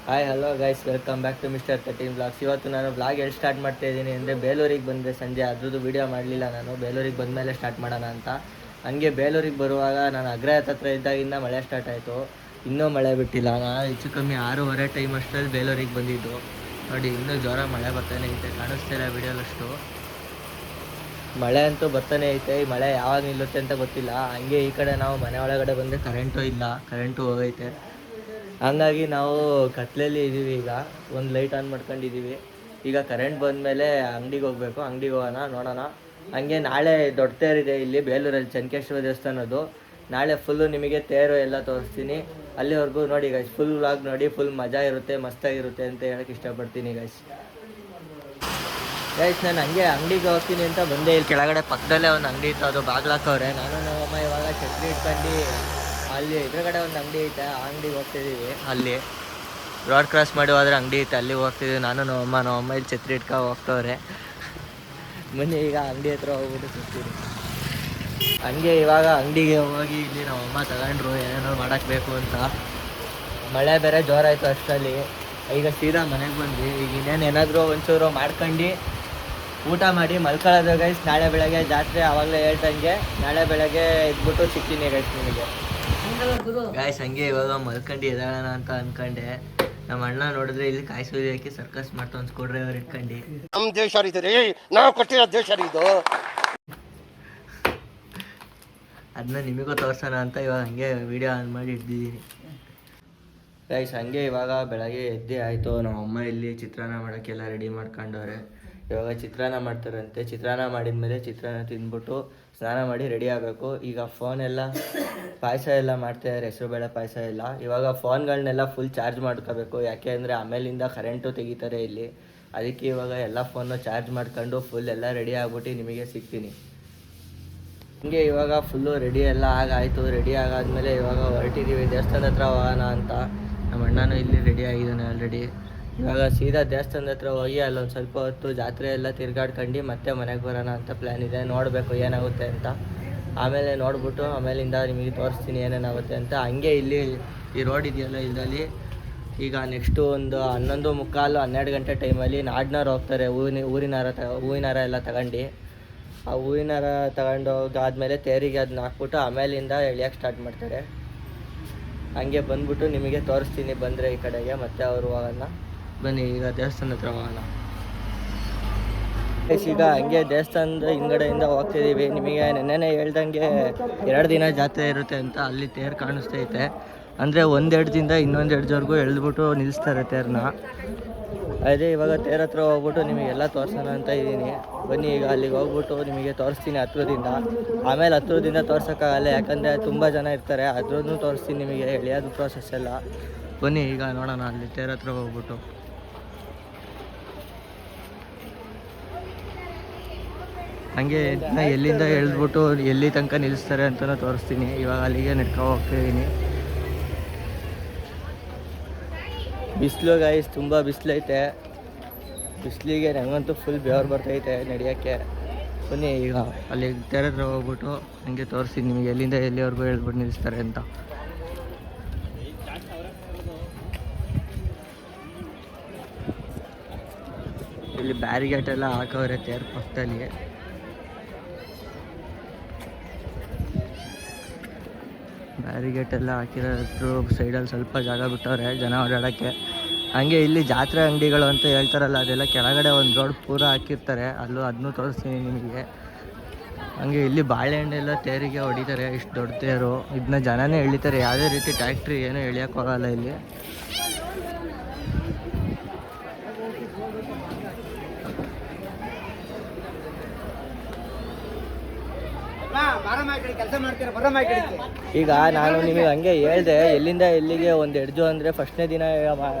Hi hello guys, welcome back to mister 13 blogs. ಇವತ್ತು ನಾನು blog ಎಲ್ಲಿ ಸ್ಟಾರ್ಟ್ ಮಾಡ್ತಾ ಇದ್ದೀನಿ ಅಂದರೆ ಬೇಲೂರಿಗೆ ಬಂದೆ ಸಂಜೆ. ಅದ್ರದ್ದು ವೀಡಿಯೋ ಮಾಡಲಿಲ್ಲ ನಾನು. ಬೇಲೂರಿಗೆ ಬಂದ ಮೇಲೆ ಸ್ಟಾರ್ಟ್ ಮಾಡೋಣ ಅಂತ. ಹಂಗೆ ಬೇಲೂರಿಗೆ ಬರುವಾಗ ನಾನು ಅಗ್ರಹಾರ ಹತ್ರ ಇದ್ದಾಗಿಂದ ಮಳೆ ಸ್ಟಾರ್ಟ್ ಆಯಿತು. ಇನ್ನೂ ಮಳೆ ಬಿಟ್ಟಿಲ್ಲ. ನಾನು ಹೆಚ್ಚು ಕಮ್ಮಿ 6:30 ಟೈಮ್ ಅಷ್ಟರಲ್ಲಿ ಬೇಲೂರಿಗೆ ಬಂದಿದ್ದು. ನೋಡಿ, ಇನ್ನೂ ಜೋರ ಮಳೆ ಬರ್ತಾನೆ ಐತೆ, ಕಾಣಿಸ್ತಿಲ್ಲ ವೀಡಿಯೋಲಷ್ಟು. ಮಳೆ ಅಂತೂ ಬರ್ತಾನೆ ಐತೆ. ಈ ಮಳೆ ಯಾವಾಗ ನಿಲ್ಲುತ್ತೆ ಅಂತ ಗೊತ್ತಿಲ್ಲ. ಹಂಗೆ ಈ ಕಡೆ ನಾವು ಮನೆ ಒಳಗಡೆ ಬಂದರೆ ಕರೆಂಟು ಇಲ್ಲ, ಕರೆಂಟು ಹೋಗೈತೆ. ಹಂಗಾಗಿ ನಾವು ಕತ್ಲಲ್ಲಿ ಇದ್ದೀವಿ. ಈಗ ಒಂದು ಲೈಟ್ ಆನ್ ಮಾಡ್ಕೊಂಡಿದ್ದೀವಿ. ಈಗ ಕರೆಂಟ್ ಬಂದಮೇಲೆ ಅಂಗಡಿಗೆ ಹೋಗಬೇಕು. ಅಂಗಡಿಗೆ ಹೋಗೋಣ, ನೋಡೋಣ. ಹಂಗೆ ನಾಳೆ ದೊಡ್ಡ ತೇರಿದೆ ಇಲ್ಲಿ ಬೇಲೂರಲ್ಲಿ, ಚೆನ್ನಕೇಶ್ವರ ದೇವಸ್ಥಾನದ್ದು. ನಾಳೆ ಫುಲ್ಲು ನಿಮಗೆ ತೇರು ಎಲ್ಲ ತೋರಿಸ್ತೀನಿ. ಅಲ್ಲಿವರೆಗೂ ನೋಡಿ ಗೈಸ್, ಫುಲ್ ವ್ಲಾಗ್ ನೋಡಿ. ಫುಲ್ ಮಜಾ ಇರುತ್ತೆ, ಮಸ್ತಾಗಿರುತ್ತೆ ಅಂತ ಹೇಳಕ್ಕೆ ಇಷ್ಟಪಡ್ತೀನಿ ಗೈಸ್. ನಾನು ಹಂಗೆ ಅಂಗಡಿಗೆ ಹೋಗ್ತೀನಿ ಅಂತ ಬಂದೆ. ಇಲ್ಲಿ ಕೆಳಗಡೆ ಪಕ್ಕದಲ್ಲೇ ಒಂದು ಅಂಗಡಿ ಇತ್ತು, ಅದು ಬಾಗ್ಲಾಕವ್ರೆ. ನಾನು ನಮ್ಮಮ್ಮ ಇವಾಗ ಛತ್ರಿ ಇಟ್ಕೊಂಡು ಅಲ್ಲಿ ಎದುರುಗಡೆ ಒಂದು ಅಂಗಡಿ ಐತೆ, ಆ ಅಂಗಡಿಗೆ ಹೋಗ್ತಿದ್ದೀವಿ. ಅಲ್ಲಿ ರೋಡ್ ಕ್ರಾಸ್ ಮಾಡಿ ಹೋದ್ರೆ ಅಂಗಡಿ ಐತೆ, ಅಲ್ಲಿಗೆ ಹೋಗ್ತಿದ್ದೀವಿ. ನಾನು ನಮ್ಮಮ್ಮ ಇಲ್ಲಿ ಛತ್ರಿ ಇಟ್ಕೊಂಡು ಹೋಗ್ತವ್ರೆ. ಬನ್ನಿ ಈಗ ಅಂಗಡಿ ಹತ್ರ ಹೋಗ್ಬಿಟ್ಟು ಸಿಗ್ತೀವಿ. ಹಂಗೆ ಇವಾಗ ಅಂಗಡಿಗೆ ಹೋಗಿ ಇಲ್ಲಿ ನಮ್ಮಮ್ಮ ತಗೊಂಡ್ರು ಏನೇನೋ ಮಾಡೋಕ್ಕೆ ಬೇಕು ಅಂತ. ಮಳೆ ಬೇರೆ ಜೋರಾಯಿತು ಅಷ್ಟರಲ್ಲಿ. ಈಗ ಸೀದಾ ಮನೆಗೆ ಬಂದ್ವಿ. ಈಗ ಇನ್ನೇನು ಏನಾದರೂ ಒಂಚೂರು ಮಾಡ್ಕೊಂಡು ಊಟ ಮಾಡಿ ಮಲ್ಕೊಳ್ಳೋದು ಗೈಸ್. ನಾಳೆ ಬೆಳಗ್ಗೆ ಜಾತ್ರೆ, ಆವಾಗಲೇ ಹೇಳ್ದಂಗೆ ನಾಳೆ ಬೆಳಗ್ಗೆ ಎದ್ಬಿಟ್ಟು ಸಿಗ್ತೀನಿ ಗೈಸ್ ನಿಮಗೆ. ಗಾಯ್ಸ್ ಹಂಗೆ ಇವಾಗ ಮಲ್ಕೊಂಡು ಎದಾಳೋಣ ಅಂತ ಅನ್ಕೊಂಡೆ. ನಮ್ಮ ಅಣ್ಣ ನೋಡಿದ್ರೆ ಇಲ್ಲಿ ಕಾಯಿ ಸುಲಿ ಹಾಕಿ ಸರ್ಕಸ್ ಮಾಡ್ತಾ ಒಂದು ಸ್ಕ್ರೂ ಡ್ರೈವರ್ ಇಟ್ಕೊಂಡು. ನಮ್ಮ ದೇಶ ನಾವು ಕೊಟ್ಟಿರೋ ದೇಶ ಇದು. ಅದನ್ನ ನಿಮಗೂ ತೋರ್ಸೋಣ ಅಂತ ಇವಾಗ ಹಂಗೆ ವಿಡಿಯೋ ಆನ್ ಮಾಡಿ ಇಟ್ಟಿದ್ದೀನಿ ಗೈಸ್. ಹಂಗೆ ಇವಾಗ ಬೆಳಗ್ಗೆ ಎದ್ದೆ ಆಯಿತು. ನಮ್ಮ ಅಮ್ಮ ಇಲ್ಲಿ ಚಿತ್ರಾನ್ನ ಮಾಡೋಕ್ಕೆಲ್ಲ ರೆಡಿ ಮಾಡ್ಕೊಂಡವ್ರೆ. ಇವಾಗ ಚಿತ್ರಾನ್ನ ಮಾಡ್ತಾರಂತೆ. ಚಿತ್ರಾನ್ನ ಮಾಡಿದ್ಮೇಲೆ ಚಿತ್ರಾನ್ನ ತಿಂದ್ಬಿಟ್ಟು ಸ್ನಾನ ಮಾಡಿ ರೆಡಿ ಆಗಬೇಕು. ಈಗ ಫೋನೆಲ್ಲ ಪಾಯಸ ಎಲ್ಲ ಮಾಡ್ತಾಯಿದ್ದಾರೆ, ಹೆಸರುಬೇಳೆ ಪಾಯಸ ಎಲ್ಲ. ಇವಾಗ ಫೋನ್ಗಳನ್ನೆಲ್ಲ ಫುಲ್ ಚಾರ್ಜ್ ಮಾಡ್ಕೋಬೇಕು. ಯಾಕೆ ಅಂದರೆ ಆಮೇಲಿಂದ ಕರೆಂಟು ತೆಗಿತಾರೆ ಇಲ್ಲಿ. ಅದಕ್ಕೆ ಇವಾಗ ಎಲ್ಲ ಫೋನ್ನು ಚಾರ್ಜ್ ಮಾಡ್ಕೊಂಡು ಫುಲ್ ಎಲ್ಲ ರೆಡಿ ಆಗ್ಬಿಟ್ಟು ನಿಮಗೆ ಸಿಗ್ತೀನಿ. ಹಂಗೆ ಇವಾಗ ಫುಲ್ಲು ರೆಡಿ ಎಲ್ಲ ಆಗಾಯಿತು. ರೆಡಿ ಆಗಾದ್ಮೇಲೆ ಇವಾಗ ಹೊರಟಿದ್ದೀವಿ ದೇವಸ್ಥಾನದ ಹತ್ರ ಹೋಗೋಣ ಅಂತ. ನಮ್ಮ ಅಣ್ಣನೂ ಇಲ್ಲಿ ರೆಡಿ ಆಗಿದ್ದಾನೆ ಆಲ್ರೆಡಿ. ಇವಾಗ ಸೀದಾ ದೇವಸ್ಥಾನದ ಹತ್ರ ಹೋಗಿ ಅಲ್ಲೊಂದು ಸ್ವಲ್ಪ ಹೊತ್ತು ಜಾತ್ರೆ ಎಲ್ಲ ತಿರ್ಗಾಡ್ಕೊಂಡು ಮತ್ತೆ ಮನೆಗೆ ಬರೋಣ ಅಂತ ಪ್ಲ್ಯಾನ್ ಇದೆ. ನೋಡಬೇಕು ಏನಾಗುತ್ತೆ ಅಂತ. ಆಮೇಲೆ ನೋಡ್ಬಿಟ್ಟು ಆಮೇಲಿಂದ ನಿಮಗೆ ತೋರಿಸ್ತೀನಿ ಏನೇನಾಗುತ್ತೆ ಅಂತ. ಹಂಗೆ ಇಲ್ಲಿ ಈ ರೋಡ್ ಇದೆಯಲ್ಲ, ಇಲ್ಲಲ್ಲಿ ಈಗ ನೆಕ್ಸ್ಟು ಒಂದು 11:15 12 ಗಂಟೆ ಟೈಮಲ್ಲಿ ನಾಡ್ನವ್ರು ಹೋಗ್ತಾರೆ. ಹೂವಿನಾರ ಎಲ್ಲ ತಗೊಂಡು, ಆ ಹೂವಿನಾರ ತಗೊಂಡೋಗಾದ್ಮೇಲೆ ತೇರಿಗೆ ಅದನ್ನ ಹಾಕ್ಬಿಟ್ಟು ಆಮೇಲಿಂದ ಎಳಿಯೋಕ್ಕೆ ಸ್ಟಾರ್ಟ್ ಮಾಡ್ತಾರೆ. ಹಂಗೆ ಬಂದ್ಬಿಟ್ಟು ನಿಮಗೆ ತೋರಿಸ್ತೀನಿ ಬಂದರೆ ಈ ಕಡೆಗೆ. ಮತ್ತೆ ಅವರು ಹೋಗೋಣ. ಬನ್ನಿ ಈಗ ದೇವಸ್ಥಾನದ ಹತ್ರ ಹೋಗೋಣ. ಈಗ ಹಂಗೆ ದೇವಸ್ಥಾನದ ಹಿಂಗಡೆಯಿಂದ ಹೋಗ್ತಿದ್ದೀವಿ. ನಿಮಗೆ ನೆನ್ನೆನೇ ಹೇಳ್ದಂಗೆ 2 ದಿನ ಜಾತ್ರೆ ಇರುತ್ತೆ ಅಂತ. ಅಲ್ಲಿ ತೇರು ಕಾಣಿಸ್ತೈತೆ. ಅಂದರೆ 1 ಎಡ್ಜಿಂದ ಇನ್ನೊಂದು ಎಡ್ಜ್ವರೆಗೂ ಎಳೆದ್ಬಿಟ್ಟು ನಿಲ್ಲಿಸ್ತಾರೆ ತೇರನ್ನ. ಅದೇ ಇವಾಗ ತೇರ ಹತ್ರ ಹೋಗ್ಬಿಟ್ಟು ನಿಮಗೆಲ್ಲ ತೋರಿಸೋಣ ಅಂತ ಇದ್ದೀನಿ. ಬನ್ನಿ ಈಗ ಅಲ್ಲಿಗೆ ಹೋಗ್ಬಿಟ್ಟು ನಿಮಗೆ ತೋರಿಸ್ತೀನಿ ಹತ್ರದಿಂದ. ಆಮೇಲೆ ಹತ್ರದಿಂದ ತೋರ್ಸೋಕ್ಕಾಗಲ್ಲ, ಯಾಕಂದರೆ ತುಂಬ ಜನ ಇರ್ತಾರೆ. ಅದ್ರೂ ತೋರಿಸ್ತೀನಿ ನಿಮಗೆ ಎಳೆಯೋದು ಪ್ರೋಸೆಸ್ ಎಲ್ಲ. ಬನ್ನಿ ಈಗ ನೋಡೋಣ ಅಲ್ಲಿ ತೇರ ಹತ್ರ ಹೋಗ್ಬಿಟ್ಟು. ಹಂಗೆ ಎಲ್ಲಿಂದ ಎಳೆದ್ಬಿಟ್ಟು ಎಲ್ಲಿ ತನಕ ನಿಲ್ಲಿಸ್ತಾರೆ ಅಂತಲೂ ತೋರಿಸ್ತೀನಿ. ಇವಾಗ ಅಲ್ಲಿಗೆ ನಡ್ಕೊ ಹೋಗ್ತಿದ್ದೀನಿ. ಬಿಸಿಲು ಗಾಯ್ಸ್, ತುಂಬ ಬಿಸಿಲೈತೆ. ಬಿಸಿಲಿಗೆ ನನಗಂತೂ ಫುಲ್ ಬೆವರು ಬರ್ತೈತೆ ನಡೆಯೋಕ್ಕೆ. ಬನ್ನಿ ಈಗ ಅಲ್ಲಿ ತೇರ ಹತ್ರ ಹೋಗ್ಬಿಟ್ಟು ಹಂಗೆ ತೋರಿಸ್ತೀನಿ ನಿಮಗೆ ಎಲ್ಲಿಂದ ಎಲ್ಲಿವರೆಗೂ ಎಳೆದ್ಬಿಟ್ಟು ನಿಲ್ಲಿಸ್ತಾರೆ ಅಂತ. ಇಲ್ಲಿ ಬ್ಯಾರಿಗೇಟ್ ಎಲ್ಲ ಹಾಕವ್ರೆ ತೇರ ಪಕ್ಕದಲ್ಲಿ. ಬ್ಯಾರಿಗೇಟ್ ಎಲ್ಲ ಹಾಕಿರೋದ್ರ ಸೈಡಲ್ಲಿ ಸ್ವಲ್ಪ ಜಾಗ ಬಿಟ್ಟವ್ರೆ ಜನ ಓಡಾಡೋಕ್ಕೆ. ಹಂಗೆ ಇಲ್ಲಿ ಜಾತ್ರೆ ಅಂಗಡಿಗಳು ಅಂತ ಹೇಳ್ತಾರಲ್ಲ, ಅದೆಲ್ಲ ಕೆಳಗಡೆ ಒಂದು ರೋಡ್ ಪೂರ ಹಾಕಿರ್ತಾರೆ. ಅದನ್ನೂ ತೋರಿಸ್ತೀನಿ ನಿಮಗೆ. ಹಂಗೆ ಇಲ್ಲಿ ಬಾಳೆಹಣ್ಣೆಲ್ಲ ತೇರಿಗೆ ಹೊಡಿತಾರೆ. ಇಷ್ಟು ದೊಡ್ಡ ತೇರು, ಇದನ್ನ ಜನನೇ ಎಳಿತಾರೆ. ಯಾವುದೇ ರೀತಿ ಟ್ಯಾಕ್ಟ್ರಿ ಏನೂ ಎಳಿಯೋಕ್ಕೆ ಹೋಗಲ್ಲ ಇಲ್ಲಿ. ಈಗ ನಾನು ನಿಮಗೆ ಹಂಗೆ ಹೇಳಿದೆ ಎಲ್ಲಿಂದ ಎಲ್ಲಿಗೆ ಒಂದು ಎಡ್ಜು ಅಂದರೆ ಫಸ್ಟ್ನೇ ದಿನ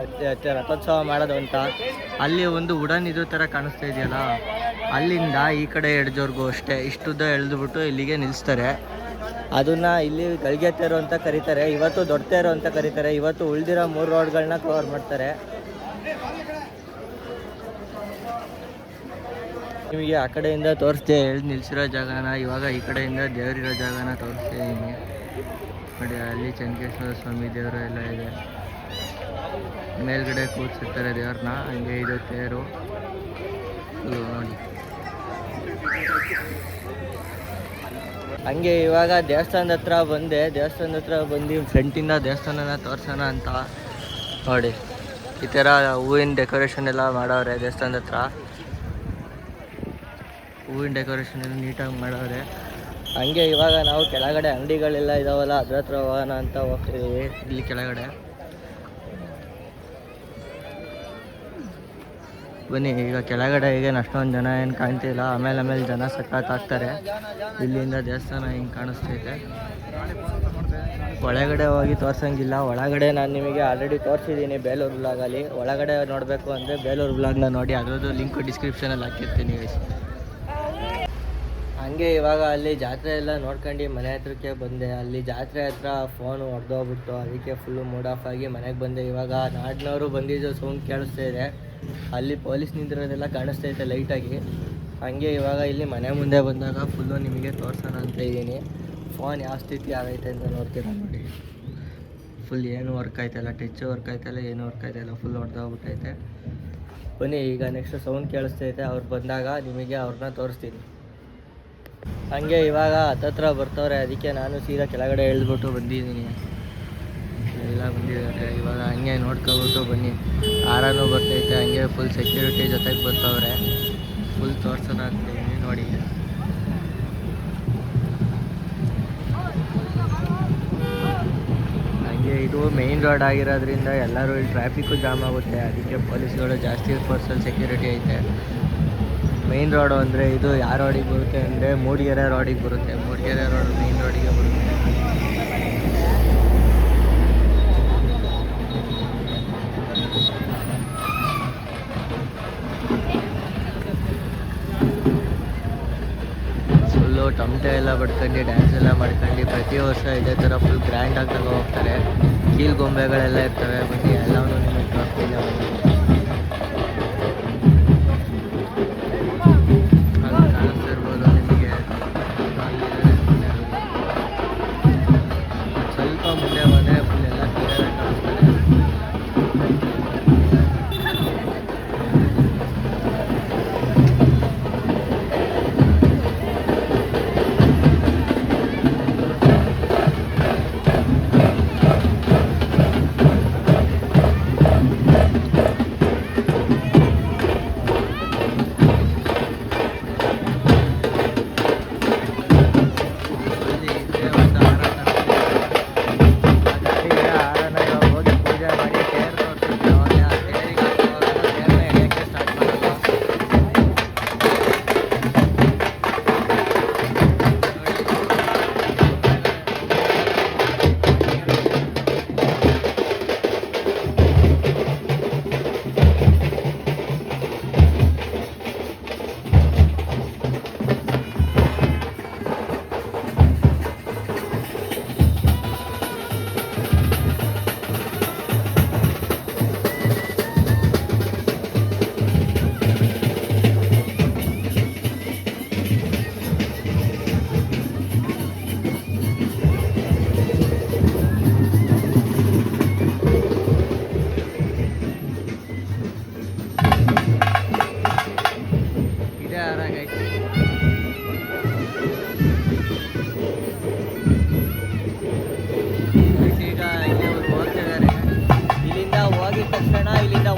ರಥೋತ್ಸವ ಮಾಡೋದು ಅಂತ. ಅಲ್ಲಿ ಒಂದು ಉಡನ್ ಇದ್ರ ಥರ ಕಾಣಿಸ್ತಾ ಇದೆಯಲ್ಲ, ಅಲ್ಲಿಂದ ಈ ಕಡೆ ಎಡ್ಜೋರ್ಗೂ ಅಷ್ಟೇ ಇಷ್ಟುದ್ದ ಎಳೆದುಬಿಟ್ಟು ಇಲ್ಲಿಗೆ ನಿಲ್ಲಿಸ್ತಾರೆ. ಅದನ್ನು ಇಲ್ಲಿ ಗಳಿಗೆ ತೇರು ಅಂತ ಕರೀತಾರೆ. ಇವತ್ತು ದೊಡ್ಡ ತೇರು ಅಂತ ಕರೀತಾರೆ. ಇವತ್ತು ಉಳಿದಿರೋ 3 ರೋಡ್ಗಳನ್ನ ಕವರ್ ಮಾಡ್ತಾರೆ. ನಿಮಗೆ ಆ ಕಡೆಯಿಂದ ತೋರಿಸ್ದೆ ಎಳ್ದು ನಿಲ್ಲಿಸಿರೋ ಜಾಗನ. ಇವಾಗ ಈ ಕಡೆಯಿಂದ ದೇವರಿರೋ ಜಾಗನ ತೋರಿಸ್ತಿದ್ದೀನಿ ನೋಡಿ. ಅಲ್ಲಿ ಚೆನ್ನಕೇಶ್ವರ ಸ್ವಾಮಿ ದೇವರು ಎಲ್ಲ ಇದೆ. ಮೇಲ್ಗಡೆ ಕೂರ್ಸಿರ್ತಾರೆ ದೇವ್ರನ್ನ. ಹಂಗೆ ಇದು ತೇರು ನೋಡಿ. ಹಂಗೆ ಇವಾಗ ದೇವಸ್ಥಾನದ ಹತ್ರ ಬಂದೆ. ದೇವಸ್ಥಾನದ ಹತ್ರ ಬಂದು ಫ್ರಂಟಿಂದ ದೇವಸ್ಥಾನನ ತೋರ್ಸೋಣ ಅಂತ ನೋಡಿ. ಈ ಥರ ಹೂವಿನ ಡೆಕೋರೇಷನ್ ಎಲ್ಲ ಮಾಡವ್ರೆ ದೇವಸ್ಥಾನದ ಹತ್ರ. ಹೂವಿನ ಡೆಕೋರೇಷನ್ ಎಲ್ಲ ನೀಟಾಗಿ ಮಾಡವ್ರೆ. ಹಂಗೆ ಇವಾಗ ನಾವು ಕೆಳಗಡೆ ಅಂಗಡಿಗಳೆಲ್ಲ ಇದಾವಲ್ಲ ಅದ್ರ ಹತ್ರ ಹೋಗೋಣ ಅಂತ ಹೋಗ್ತಿದ್ದೀವಿ. ಇಲ್ಲಿ ಕೆಳಗಡೆ ಬನ್ನಿ. ಈಗ ಕೆಳಗಡೆ ಈಗ ಅಷ್ಟೊಂದು ಜನ ಏನು ಕಾಣ್ತಿಲ್ಲ. ಆಮೇಲೆ ಜನ ಸಖತ್ತಾಗ್ತಾರೆ. ಇಲ್ಲಿಂದ ದೇವಸ್ಥಾನ ಹಿಂಗೆ ಕಾಣಿಸ್ತೈತೆ. ಒಳಗಡೆ ಹೋಗಿ ತೋರ್ಸಂಗಿಲ್ಲ. ಒಳಗಡೆ ನಾನು ನಿಮಗೆ ಆಲ್ರೆಡಿ ತೋರಿಸಿದ್ದೀನಿ ಬೇಲೂರು ವ್ಲಾಗಲ್ಲಿ. ಒಳಗಡೆ ನೋಡಬೇಕು ಅಂದರೆ ಬೇಲೂರು ವ್ಲಾಗ್ನ ನೋಡಿ, ಅದರದ್ದು ಲಿಂಕ್ ಡಿಸ್ಕ್ರಿಪ್ಷನಲ್ಲಿ ಹಾಕಿರ್ತೀನಿ. ಹಂಗೆ ಇವಾಗ ಅಲ್ಲಿ ಜಾತ್ರೆ ಎಲ್ಲ ನೋಡ್ಕೊಂಡು ಮನೆ ಹತ್ರಕ್ಕೆ ಬಂದೆ. ಅಲ್ಲಿ ಜಾತ್ರೆ ಹತ್ರ ಫೋನು ಹೊಡೆದೋಗ್ಬಿಟ್ಟು ಅದಕ್ಕೆ ಫುಲ್ಲು ಮೂಡ್ ಆಫ್ ಆಗಿ ಮನೆಗೆ ಬಂದೆ. ಇವಾಗ ನಾಡಿನವರು ಬಂದಿದ್ದು ಸೌಂಡ್ ಕೇಳಿಸ್ತಾ ಇದೆ. ಅಲ್ಲಿ ಪೊಲೀಸ್ ನಿಂತಿರೋದೆಲ್ಲ ಕಾಣಿಸ್ತೈತೆ ಲೈಟಾಗಿ. ಹಂಗೆ ಇವಾಗ ಇಲ್ಲಿ ಮನೆ ಮುಂದೆ ಬಂದಾಗ ಫುಲ್ಲು ನಿಮಗೆ ತೋರ್ಸೋಣ ಅಂತ ಇದ್ದೀನಿ. ಫೋನ್ ಯಾವ ಸ್ಥಿತಿ ಆಗೈತೆ ಅಂತ ನೋಡ್ತೀರ ನೋಡಿ. ಫುಲ್ ಏನು ವರ್ಕ್ ಆಯ್ತಲ್ಲ, ಟಚ್ ವರ್ಕ್ ಆಯ್ತಲ್ಲ, ಏನು ವರ್ಕ್ ಆಯ್ತಲ್ಲ, ಫುಲ್ ಹೊಡೆದೋಗ್ಬಿಟ್ಟೈತೆ. ಬನ್ನಿ ಈಗ ನೆಕ್ಸ್ಟ್ ಸೌಂಡ್ ಕೇಳಿಸ್ತೈತೆ. ಅವ್ರು ಬಂದಾಗ ನಿಮಗೆ ಅವ್ರನ್ನ ತೋರಿಸ್ತೀನಿ. ಹಂಗೆ ಇವಾಗ ಹತ್ತತ್ರ ಬರ್ತವ್ರೆ. ಅದಕ್ಕೆ ನಾನು ಸೀದಾ ಕೆಳಗಡೆ ಇಳಿದ್ಬಿಟ್ಟು ಬಂದಿದ್ದೀನಿ. ಎಲ್ಲ ಬಂದಿದ್ದಾರೆ. ಇವಾಗ ಹಂಗೆ ನೋಡ್ಕೊಬಿಟ್ಟು ಬನ್ನಿ. ಆರನೂ ಬರ್ತೈತೆ. ಹಂಗೆ ಫುಲ್ ಸೆಕ್ಯೂರಿಟಿ ಜೊತೆಗೆ ಬರ್ತವ್ರೆ. ಫುಲ್ ತೋರ್ಸೋಣ ಅಂತೀನಿ ನೋಡಿ. ಹಂಗೆ ಇದು ಮೇಯ್ನ್ ರೋಡ್ ಆಗಿರೋದ್ರಿಂದ ಎಲ್ಲರೂ ಇಲ್ಲಿ ಟ್ರಾಫಿಕ್ಕು ಜಾಮ್ ಆಗುತ್ತೆ. ಅದಕ್ಕೆ ಪೊಲೀಸ್ಗಳು ಜಾಸ್ತಿ ಫೋರ್ಸಲ್ಲಿ ಸೆಕ್ಯೂರಿಟಿ ಐತೆ. ಮೇಯ್ನ್ ರೋಡು ಅಂದರೆ ಇದು ಯಾವ ರೋಡಿಗೆ ಬರುತ್ತೆ ಅಂದರೆ ಮೂಡಿಗೆರೆ ರೋಡಿಗೆ ಬರುತ್ತೆ. ಮೂಡಿಗೆರೆ ರೋಡ್ ಮೇಯ್ನ್ ರೋಡಿಗೆ ಬರುತ್ತೆ. ಫುಲ್ಲು ಟಮಟೆ ಎಲ್ಲ ಬಡ್ಕೊಂಡು ಡ್ಯಾನ್ಸ್ ಎಲ್ಲ ಮಾಡ್ಕೊಂಡು ಪ್ರತಿ ವರ್ಷ ಇದೇ ಥರ ಫುಲ್ ಗ್ರ್ಯಾಂಡಾಗಿ ತಗೋ ಹೋಗ್ತಾರೆ. ಕೀಲು ಗೊಂಬೆಗಳೆಲ್ಲ ಇರ್ತವೆ. ಬನ್ನಿ ಎಲ್ಲವೂ ನಿಮಗೆ ತೋರಿಸ್ತಿದ್ದೆ. ಕಾಣಿಸ್ತಿರ್ಬೋದು ನಿಮಗೆ. ಸ್ವಲ್ಪ ಮುಂದೆ ಬಂದರೆ ಫುಲ್ ಎಲ್ಲ ಕ್ಲಿಯರ್ ಆಗಿ ಕಾಣಿಸ್ತಾರೆ.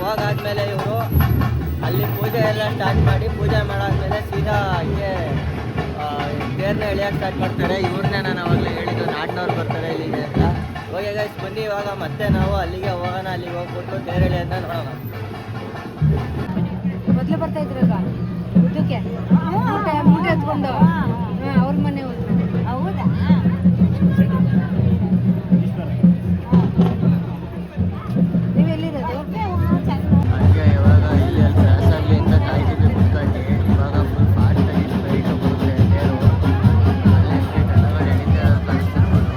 ಹೋಗಾದ್ಮೇಲೆ ಇವರು ಅಲ್ಲಿ ಪೂಜೆ ಎಲ್ಲ ಸ್ಟಾರ್ಟ್ ಮಾಡಿ, ಪೂಜೆ ಮಾಡಾದ್ಮೇಲೆ ಸೀದಾ ಹಂಗೆ ತೇರ್ನ ಎಳೆಯೋಕೆ ಸ್ಟಾರ್ಟ್ ಮಾಡ್ತಾರೆ. ಇವ್ರನ್ನೇ ನಾನು ಅವಾಗಲೇ ಹೇಳಿದ್ದು ನಾಡಿನವ್ರು ಬರ್ತಾರೆ ಇಲ್ಲಿಗೆ ಅಂತ. ಹೋಗಿ ಗೈಸ್ ಬನ್ನಿ, ಇವಾಗ ಮತ್ತೆ ನಾವು ಅಲ್ಲಿಗೆ ಹೋಗೋಣ. ಅಲ್ಲಿಗೆ ಹೋಗ್ಬಿಟ್ಟು ತೇರ್ ಎಳೆಯೋದನ್ನ ನೋಡೋಣ. ಮೊದಲೇ ಬರ್ತಾ ಇದ್ರಲ್ವಾ ಊಟಕ್ಕೆ, ಮೂಟೆ ಎತ್ಕೊಂಡು ಅವ್ರ ಮನೆ ಹೋದ್ರು. ಹೌದಾ? ನೀವೆಲ್ಲಿರೋದು? ಹಂಗೆ ಇವಾಗ ಇಲ್ಲಿ ಅಲ್ಲಿ ಕ್ರಾಸ್ ಆಗಲಿ ಅಂತ ಕಾಯ್ತಿದ್ವಿ ಕುತ್ಕೊಂಡು. ಇವಾಗ ಫುಲ್ ಫಾಸ್ಟಾಗಿ ಸ್ಪೀಡ್ ಬರುತ್ತೆ ತೇರು. ಅಲ್ಲಿ ಕೆಳಗಡೆ ಎಳಿತಾ ಕಾಣಿಸ್ತಿರ್ಬೋದು.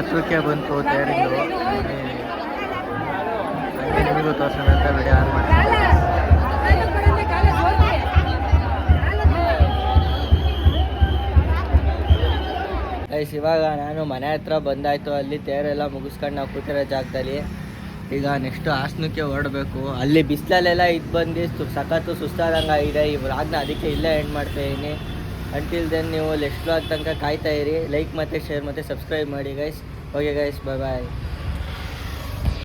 ಹತ್ರಕ್ಕೆ ಬಂತು ತೇರಿಂದು. ಹಂಗೆ ನಿಮಗೂ ತೋರ್ಸೋಣ ಅಂತ ವಿಡಿಯೋ ಆನ್ ಮಾಡ್ತೀನಿ. ಗೈಸ್ ಇವಾಗ ನಾನು ಮನೆ ಹತ್ರ ಬಂದಾಯಿತು. ಅಲ್ಲಿ ತೇರೆಲ್ಲ ಮುಗಿಸ್ಕೊಂಡು ನಾವು ಕೂತಿರೋ ಜಾಗದಲ್ಲಿ ಈಗ ನೆಕ್ಸ್ಟು ಹಾಸನಕ್ಕೆ ಹೊರಡಬೇಕು. ಅಲ್ಲಿ ಬಿಸಿಲಲ್ಲೆಲ್ಲ ಇದು ಬಂದು ಸಖತ್ತು ಸುಸ್ತಾದಂಗೆ ಇದೆ ಈ ವ್ಲಾಗ್ನ, ಅದಕ್ಕೆ ಇಲ್ಲೇ ಎಂಡ್ ಮಾಡ್ತಾಯಿದ್ದೀನಿ. ಅಂಟಿಲ್ ದೆನ್ ನೀವು ನೆಕ್ಸ್ಟ್ ವ್ಲಾಗ್ ತನಕ ಕಾಯ್ತಾ ಇರಿ. ಲೈಕ್ ಮತ್ತು ಶೇರ್ ಮತ್ತು ಸಬ್ಸ್ಕ್ರೈಬ್ ಮಾಡಿ ಗೈಸ್. ಓಕೆ ಗೈಸ್, ಬಾಯ್ ಬಾಯ್.